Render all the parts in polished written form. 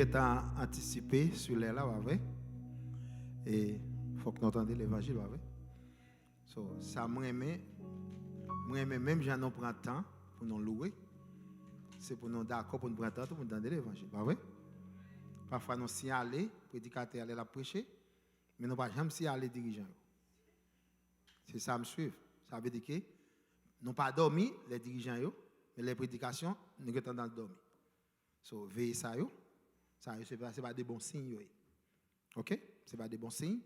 avons anticipé sur les là, vrai? Et il faut que nous entendions l'évangile, vrai? So, ça m'aime même si nous prenons temps pour nous louer. C'est pour nous d'accord pour nous prendre temps pour nous entendre l'évangile, vrai? Parfois nous s'y aller, prédicateur aller la prêcher, mais nous pas jamais s'y aller dirigeant. C'est ça me suivre. Ça veut dire que nous pas dormi les dirigeants mais les prédications nous sommes dans le dormi. So veillez ça c'est pas des bons signes. OK? C'est pas des bons signes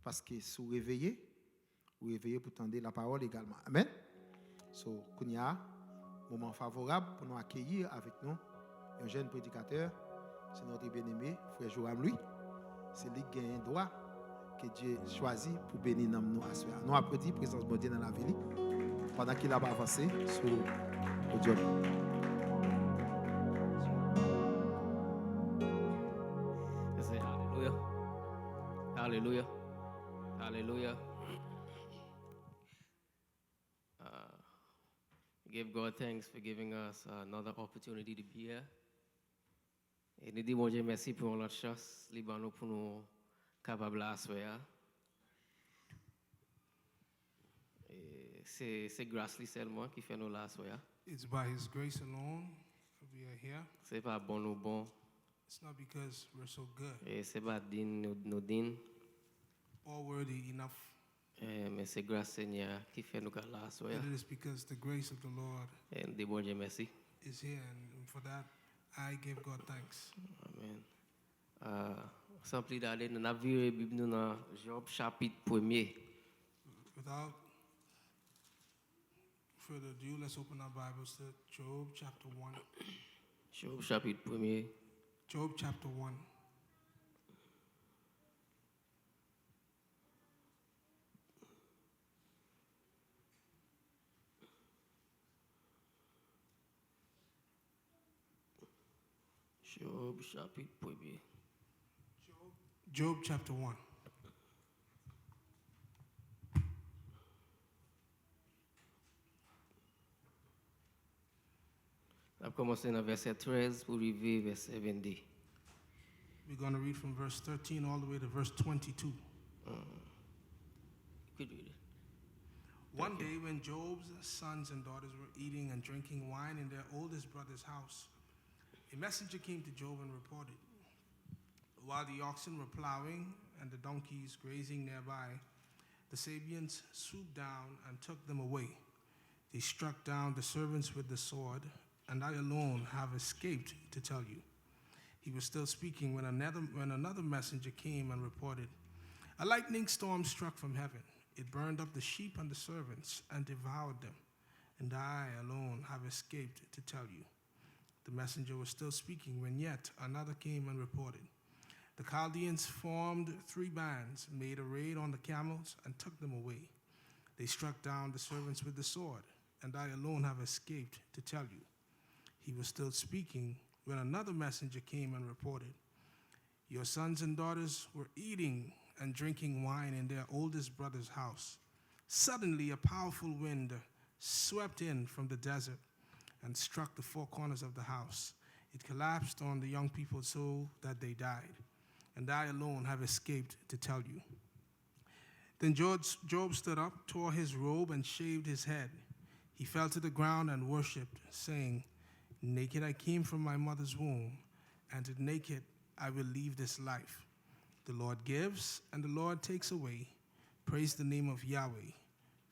parce que si vous réveillez pour tendre la parole également. Amen. So kounya moment favorable pour nous accueillir avec nous un jeune prédicateur, c'est notre bien-aimé frère Joam Louis. C'est lui qui a un droit que Dieu choisit pour bénir nous à soi. Nous applaudissons la présence de Dieu dans la vie pendant qu'il a avancé sur le podium. Hallelujah. Hallelujah. Hallelujah. Give God thanks for giving us another opportunity to be here. Et nous disons Dieu merci pour notre chance, Liban pour nous capables à soi. C'est grâce seulement qui fait nous là soi. It's by His grace alone that we are here. C'est pas bon ou bon. It's not because we're so good Et c'est pas din nous din. or worthy enough. Mais c'est grâce Seigneur qui fait nous là soi. But it is because the grace of the Lord Et nous disons Dieu merci. is here, and for that I give God thanks. Amen. Sans plus d'aller, nous avons vu la Bible dans Job chapitre 1er. Without further ado, let's open our Bibles to Job chapter 1. Job chapitre 1er. Job chapter 1. Job chapitre 1er. Job chapter 1. On va commencer dans verset 13 pour arriver verset 22. We're going to read from verse 13 all the way to verse 22. Could read it. One day when Job's sons and daughters were eating and drinking wine in their oldest brother's house, a messenger came to Job and reported, while the oxen were plowing and the donkeys grazing nearby, the Sabians swooped down and took them away. They struck down the servants with the sword, and I alone have escaped to tell you. He was still speaking when another messenger came and reported, a lightning storm struck from heaven. It burned up the sheep and the servants and devoured them, and I alone have escaped to tell you. The messenger was still speaking when yet another came and reported, the Chaldeans formed 3 bands, made a raid on the camels, and took them away. They struck down the servants with the sword, and I alone have escaped to tell you. He was still speaking when another messenger came and reported, your sons and daughters were eating and drinking wine in their oldest brother's house. Suddenly, a powerful wind swept in from the desert and struck the 4 corners of the house. It collapsed on the young people so that they died, and I alone have escaped to tell you. Then Job stood up, tore his robe, and shaved his head. He fell to the ground and worshipped, saying, naked I came from my mother's womb, and naked I will leave this life. The Lord gives, and the Lord takes away. Praise the name of Yahweh.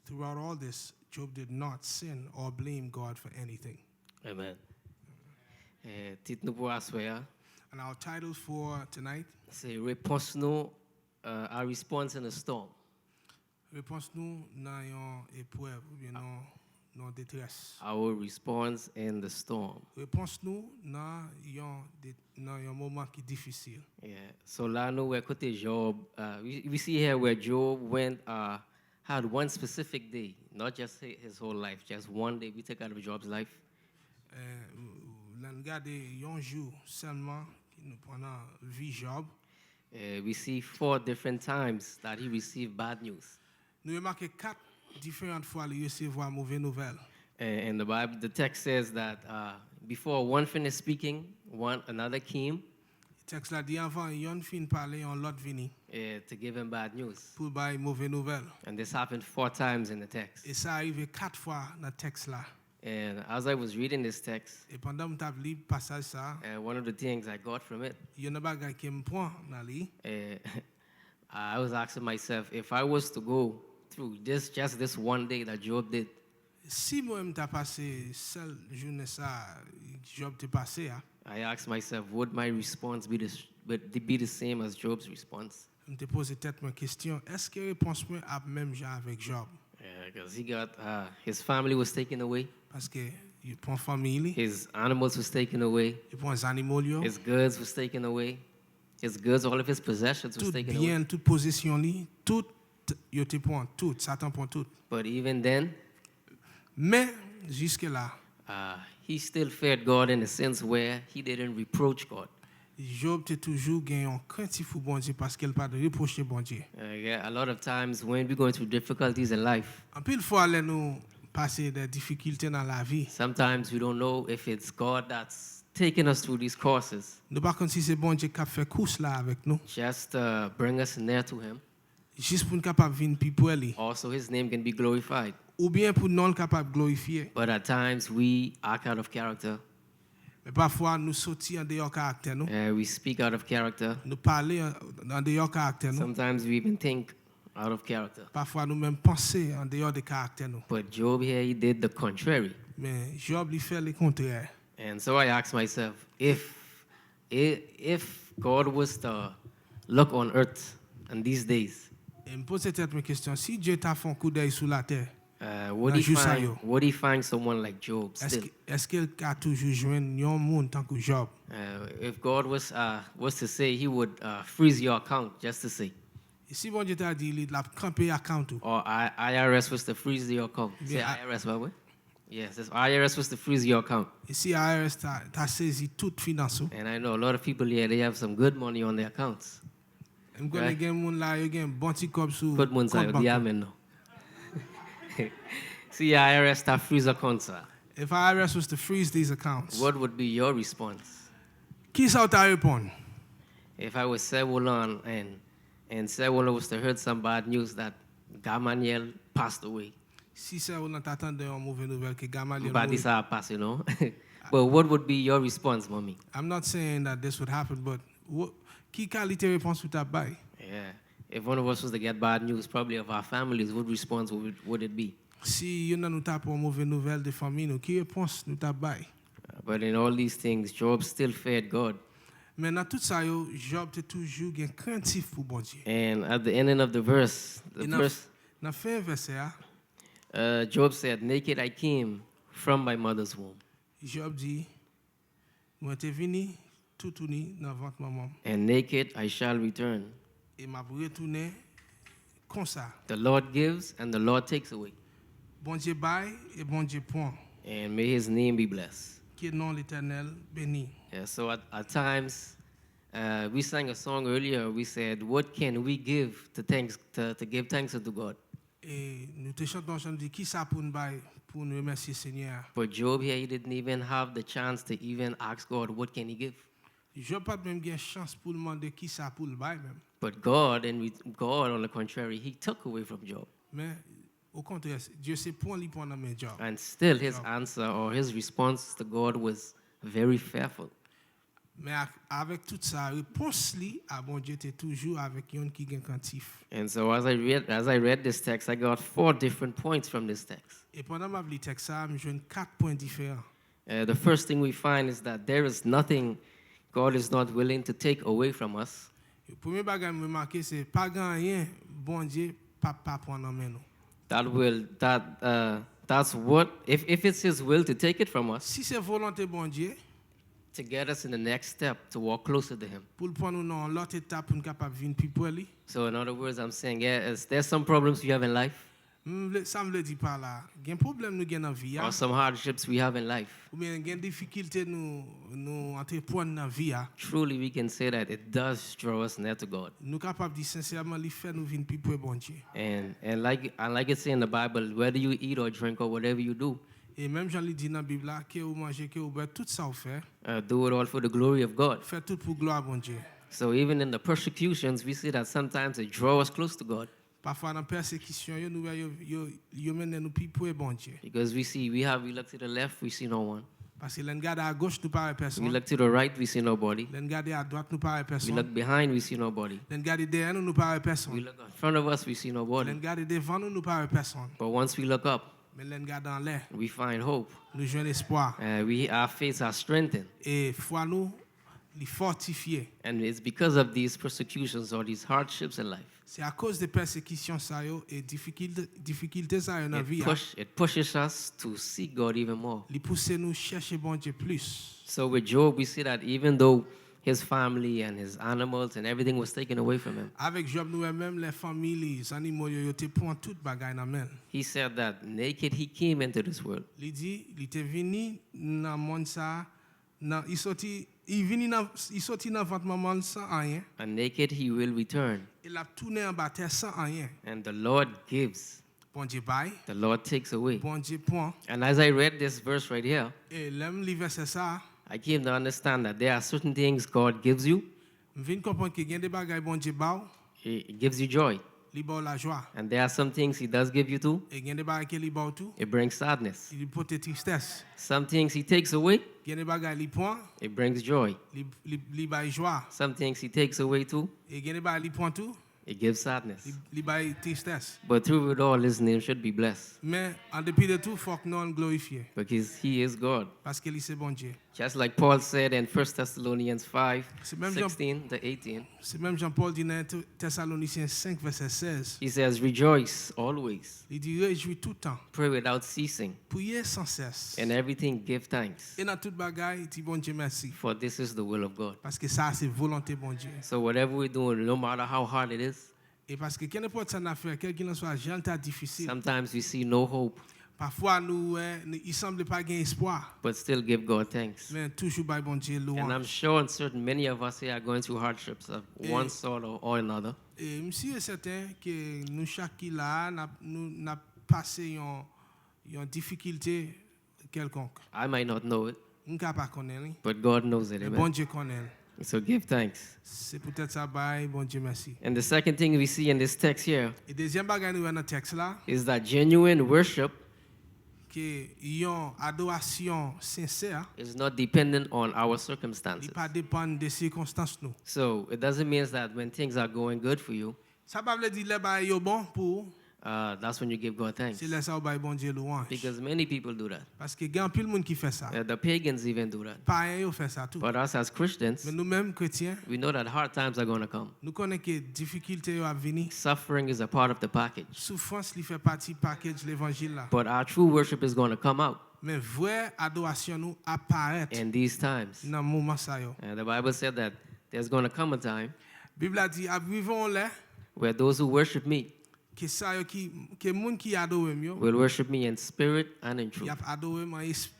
Throughout all this, Job did not sin or blame God for anything. Amen. Titre nous pour asseoir, And our title for tonight, c'est Repons nous à Respons in a storm. Repons nous dans une épreuve ou bien dans détresse. Our response in the storm. Repons nous dans un moment qui est difficile. Yeah. So là nous écoutez Job. We see here where Job went had one specific day, not just his whole life, just one day we take out of Job's life. Nous regardons un jour seulement pendant vie Job. We see 4 different times that he received bad news. Nous remarquons 4 différentes fois il recevoir mauvaise nouvelle. And the Bible, the text says that before one finished speaking, another came. Texte là dit avant, yon fin parler, on l'autre vini to give him bad news. pour bailler mauvaise nouvelle. And this happened 4 times in the text. Et ça arrive 4 fois dans texte là. And as I was reading this text, Et pendant que tu lis passage ça, one of the things I got from it, yon a bagay qui me prend dans li. I was asking myself, if I was to go through just this one day that Job did, Si moi-même t'as passé seule journée ça, Job t'est passé, I asked myself, would my response be the same as Job's response? je t'ai posé tête ma question, est-ce que réponse moi a même genre avec Job? Because he got his family was taken away, Parce que il prend famille, his animals was taken away, il prend les animaux, his goods was taken away, his goods, all of his possessions was tout taken away. bien, toute position li, tout yo te prend tout, Satan prend tout. But even then, Mais jusque là, he still feared God in a sense where he didn't reproach God. Job te toujours gagné un craintif pour bon Dieu parce qu'elle pas de reprocher bon Dieu. Yeah, a lot of times when we're going through difficulties in life, En pile fois là nous passer des difficultés dans la vie. sometimes we don't know if it's God that's taking us through these courses Nous pas comme si c'est bon Dieu qui a fait course là avec nous, just to bring us near to him. juste pour nous capable venir puis pour lui, Also, his name can be glorified. ou bien pour nous capable glorifier. But at times we act out of character. Mais parfois nous sortir en dehors caractère nous, We speak out of character. nous parler en dehors caractère nous. Sometimes we even think out of character. Parfois nous même penser en dehors de caractère nous. But Job here, he did the contrary. Mais Job lui fait le contraire. And so I asked myself, if God was to look on earth in these days, Et me pose cette question, si Dieu t'a fait un coup d'œil sur la terre, would he find someone like Job still? est-ce qu'il a toujours joindre un monde tant que Job? If God was to say, he would freeze your account just to say, Et si bon Dieu t'a dit il a campé account ou, or IRS was to freeze your account. Say Yeah, IRS, by the way. Yes, if IRS was to freeze your account. et si ARS t'a saisi toute finance ou, And I know a lot of people here, they have some good money on their accounts. me connais gen moun là yo gen bon ti kob sou Good ones are compte the bancaire. amen no. See IRS to freeze a konsa. If IRS was to freeze these accounts, What would be your response? qui ça t'a répondre? If I was Sewolon and Sewolon was to heard some bad news that Gamaliel passed away. Si c'est on t'attend une mauvaise nouvelle que Gamaliel But mourit. this passed, you know. But what would be your response, mommy? I'm not saying that this would happen, but qui qualité réponse ou t'a bail? Yeah. If one of us was to get bad news, probably of our families, what response would it be? Si yon nan nou t'a pour mauvaise nouvelle de famille nous, qui réponse nous t'a bail? But in all these things, Job still feared God. Mais dans tout ça yo, Job te toujours gen craintif pour bon Dieu. And at the ending of the verse, Dans fin verset Job said, "Naked I came from my mother's womb, Job dit moi te vini tout uni dans ventre maman and naked I shall return. et m'a retourné comme ça. The Lord gives, and the Lord takes away. Bon Dieu bail et bon Dieu prend. And may His name be blessed." Qui est nom l'Éternel béni. Yeah, so at times, we sang a song earlier. We said, "What can we give to give thanks unto God?" Et nous te chantons chanson dit qui ça pour nous bail pour nous remercier Seigneur. But Job here, he didn't even have the chance to even ask God, "What can He give?" Job pas même gain chance pour demander qui ça pour le bail même. But God, God, on the contrary, He took away from Job. Mais au contraire, Dieu sait point lui prendre mes Job. And still, his answer or his response to God was very fearful. Mais avec tout ça, réponse li à bon Dieu t'es toujours avec yon qui gain cantif. And so as I read this text, I got 4 different points from this text. Et pendant ma li texte ça, me joine 4 points différents. The first thing we find is that there is nothing God is not willing to take away from us. Le premier bagage me marqué c'est pas grand rien bon Dieu pas prendre en main nous. That's what if it's His will to take it from us, Si c'est volonté bon Dieu to get us in the next step to walk closer to Him. pour le prendre nous dans l'autre étape pour nous capable venir plus pour lui. So in other words, I'm saying, there's some problems we have in life, Ça me le dit pas là. Gen problème nous gen dans vie or some hardships we have in life. ou bien gen difficulté nous entreprendre dans vie Truly, we can say that it does draw us near to God. nous capable dire sincèrement lui faire nous venir plus pour bon Dieu. And like it says in the Bible, whether you eat or drink or whatever you do, Et même Jean dit dans la Bible là, que vous mangez, que vous boivez, tout ça vous fait. Do it all for the glory of God. Faites tout pour gloire bon Dieu. So even in the persecutions, we see that sometimes it draws us close to God. Parfois dans persécution, nous yo mène nous plus pour bon Dieu. Because we look to the left, we see no one. Parce que l'on regarde à gauche, nous pas We personne. look to the right, we see nobody. L'on regarde à droite, nous pas We personne. look behind, we see nobody. L'on regarde derrière nous, nous pas We personne. look in front of us, we see L'on nobody. regarde devant nous, nous pas personne. But once we look up, Mais l'on regarde en l'air, we find hope. nous jouons espoir. Our faiths are strengthened. Et foi nous, les fortifier. And it's because of these persecutions or these hardships in life. C'est à cause des persécutions ça yo et difficultés ça yo dans la vie. It pushes us to seek God even more. Les pousser nous chercher bon Dieu plus. So with Job, we see that even though his family and his animals and everything was taken away from him, Avec Job nous même les familles, les animaux yo te prend toute bagaille dans main. he said that naked he came into this world. Il dit, il était venu dans monde ça, il sorti dans votre maman sans rien. And naked he will return. Il a tourné en bas terre sans rien. And the Lord gives, Bon Dieu bail, the Lord takes away. bon Dieu prend. And as I read this verse right here, Et l'aime li verset ça, I came to understand that there are certain things God gives you. vinn comprendre que gen des bagaille bon Dieu ba, It gives you joy. li ba la joie. And there are some things he does give you too. Et gen des bagaille que li ba tout, It brings sadness. il porte tristesse. Some things he takes away, Gen des bagaille li prend, it brings joy. li ba joie. Some things he takes away too, Et gen des bagaille li prend tout, it gives sadness. li ba tristesse. But through it all, his name should be blessed Mais en dépit de tout, faut que nous glorifier because he is God. parce que lui c'est bon Dieu. Just like Paul said in 1 Thessalonians 5, C'est même 16 to 18, C'est même Jean-Paul dit dans Thessaloniciens 5 verset 16. he says, rejoice always, Il dit réjouis tout le temps, pray without ceasing, priez sans cesse. and everything give thanks, Et dans toute bagaille, il dit bon Dieu merci for this is the will of God. parce que ça c'est volonté bon Dieu. So whatever we're doing, no matter how hard it is, Et parce que n'importe ça n'a fait, quel qu'il en soit, gentil difficile. sometimes we see no hope, Parfois nous il semble pas gagner espoir, but still give God thanks. mais toujours by bon Dieu And I'm louange. sure and certain many of us here are going through hardships of one sort or another. Et monsieur est certain que nous chaque qui là n'a passé une difficulté quelconque. I might not know it, On ne pas connaître, but God knows it. mais Amen. bon Dieu connaît. So give thanks. C'est peut-être ça by bon Dieu merci. And the second thing we see in this text here Et deuxième bagage nous dans le texte là, is that genuine worship que yon adoration sincère, is not dependent on our il circumstances. pas dépend des circonstances nous. So it doesn't mean that when things are going good for you, Ça pas veut dire les bagage yo bon pour that's when you give God thanks. c'est là ça by bon Dieu louange. Because many people do that. Parce que grand pile monde qui fait ça. The pagans even do that. Païens yo fait ça tout. But us as Christians, Mais nous-mêmes chrétiens, we know that hard times are going to come. nous connaissons que difficulté yo a venir. Suffering is a part of the package. Souffrance li fait partie package l'évangile là. But our true worship is going to come out Mais vraie adoration nous apparaît in these times. dans moment ça yo. And the Bible said that there's going to come a time Bible a dit vivons là where those who worship me que ça yo que monde qui adore yo, will worship me in spirit and in y truth. a adoré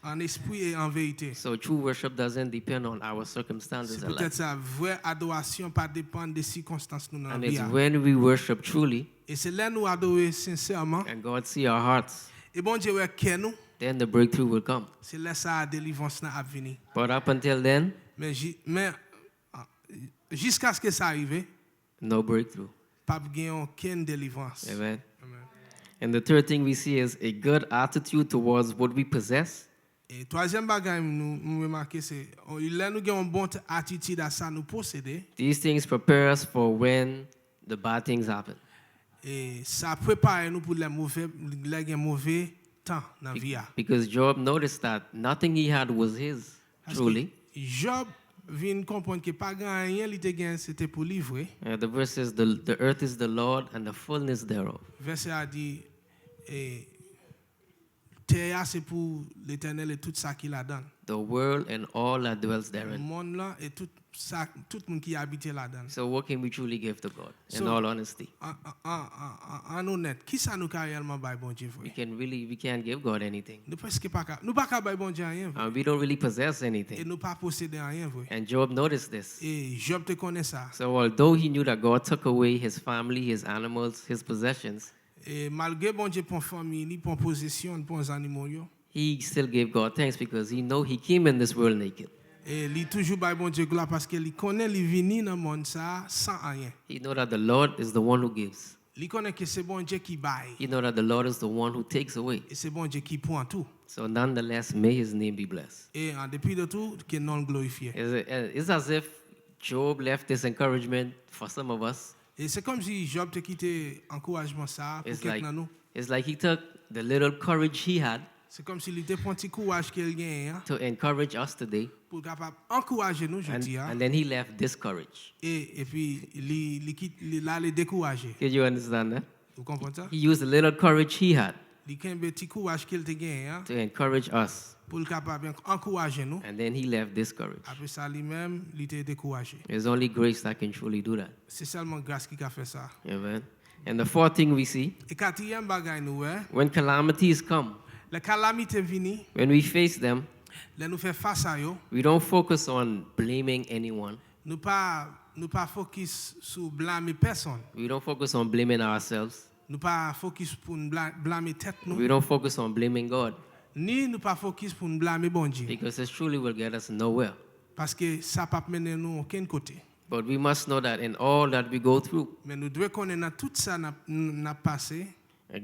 en esprit et en vérité. So true worship doesn't depend on our circumstances C'est in peut-être life. ça, vraie adoration pas dépend des circonstances nous dans la And vie. it's when we worship truly Et c'est là nous adorer sincèrement. and God see our hearts, Et bon Dieu ouais que nous, then the breakthrough will come. c'est là ça la délivrance n'a venir. But up until then, Mais jusqu'à ce que ça arrive, no breakthrough. pas gagner aucune délivrance. Amen. Amen. And the third thing we see is a good attitude towards what we possess. Et troisième bagage nous remarquer c'est là nous avons une bonne attitude à ça nous posséder These things prepare us for when the bad things happen. et ça prépare nous pour les mauvais temps dans la vie. Because Job noticed that nothing he had was his, truly. Job vient comprendre que pas grand rien il était gain c'était pour livrer. The verse says, the earth is the Lord and the fullness thereof. Verset a dit terre c'est pour l'Éternel et tout ça qu'il a donné. The world and all that dwells Le therein. monde là et tout ça tout monde qui habite là-dedans. So what can we truly give to God, in So- all honesty? En honnête, qui ça nous réellement bail bon Dieu We vrai? can't give God anything. Nous presque pas nous pas bail bon Dieu rien vrai. We don't really possess Et anything. nous pas posséder rien vrai. And Job noticed this. Et Job te connaît ça. So although he knew that God took away his family, his animals, his possessions, Et malgré bon Dieu pour famille, pour possession, pour animaux yo, he still gave God thanks because he know he came in this world naked. Et li toujours bay bon Dieu gloire parce que li connaît li vini dans monde ça sans rien. He know that the Lord is the one who gives. Li connaît que c'est bon Dieu qui baille He know that the Lord is the one who takes away. et c'est bon Dieu qui prend tout. So nonetheless, may his name be blessed. Et en dépit de tout, que non glorifié. It's as if Job left this encouragement for some of us. Et c'est comme si Job te quitté encouragement ça pour quelqu'un nous. It's like he took the little courage he had C'est comme s'il était prend petit courage qu'il gagne to encourage us today, pour capable encourager nous jeudi and then he left this courage. et puis il quitte là les décourager. Can you understand that? Vous comprenez ça? He used the little courage he had Il a un petit courage qu'il te gagne to encourage us, pour capable encourager nous. and then he left this courage. Après ça lui-même, il était découragé. There's only grace that can truly do that. C'est seulement grâce qui a fait ça. Amen. And the fourth thing we see, Et quatrième bagaille nous when calamities come, les calamités viennent, when we face them, les nous fait face à eux, we don't focus on blaming anyone. nous pas focus sur blâmer personne. We don't focus on blaming ourselves. Nous pas focus pour blâmer tête nous. We don't focus on blaming God, Ni nous pas focus pour blâmer bon Dieu. because it truly will get us nowhere. Parce que ça pas mener nous aucun côté. But we must know that in all that we go through, Mais nous devons connaître dans tout ça n'a passé.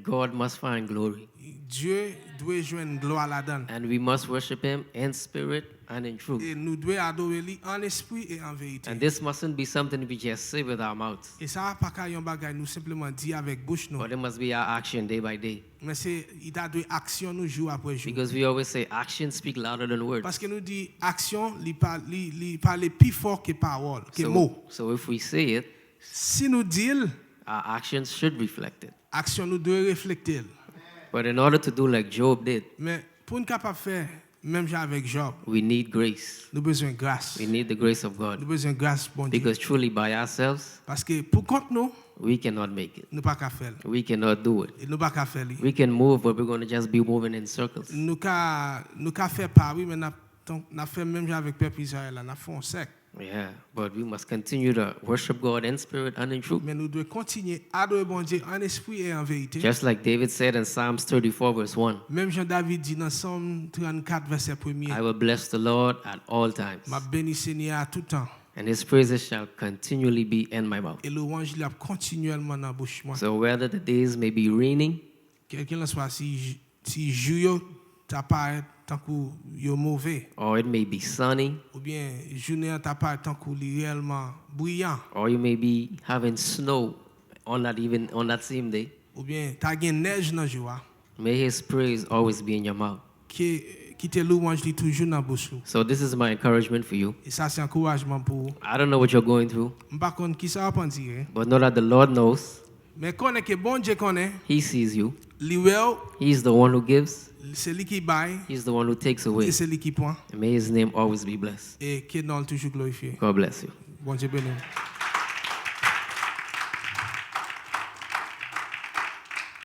God must find glory. Dieu doit joindre gloire là-dedans. And we must worship him in spirit and in truth. Et nous devons adorer lui en esprit et en vérité. And this mustn't be something we just say with our mouths, Et ça va pas qu'à un bagage nous simplement dire avec bouche nous. but it must be our action day by day. Mais c'est il a deux actions nous jour après jour. Because we always say actions speak louder than words. Parce que nous dit action li parle plus fort que parole, que mot. So if we say it, Si nous disons our actions should reflect it. action nous doit refléter. But in order to do like Job did, Mais pour nous capable faire même genre avec Job, we need grace. nous besoin de grâce. We need the grace of Nous God. besoin de grâce bon Dieu. Because truly by ourselves, Parce que pour compte nous, we cannot make it. nous pas qu'à faire. We cannot do it. Et nous pas qu'à faire. We can move, but we're going to just be moving in circles. Nous qu'à faire pas oui mais n'a fait même genre avec peuple Israël là, n'a fait un sec. Yeah, but we must continue to worship God in spirit and in truth. Mais nous devons continuer à adorer bon Dieu en esprit et en vérité. Just like David said in Psalms 34 verse 1, Même Jean David dit dans Psaume 34 verset 1er, I will bless the Lord at all times, m'a béni Seigneur à tout temps and his praises shall continually be in my mouth. et louange il a continuellement dans bouche moi. So whether the days may be raining Quelqu'un soit si jour t'a pas tant que yo mauvais or it may be sunny, ou bien journée t'a pas tant que réellement brillant or you may be having snow on that same day, ou bien t'a gen neige dans jour may his praise always be in your mouth. qui te louange li toujours dans bouche. So this is my encouragement for you. Et ça c'est encouragement pour I don't know what you're going through, m'pas connait qui ça va dire but know that the Lord knows. mais connait que bon Dieu connaît He sees you. li well He's the one who gives. c'est lui qui baille He's the one who takes away. et c'est lui qui prend And may his name always be blessed. et que non toujours glorifié. God bless you. Bon Dieu béni.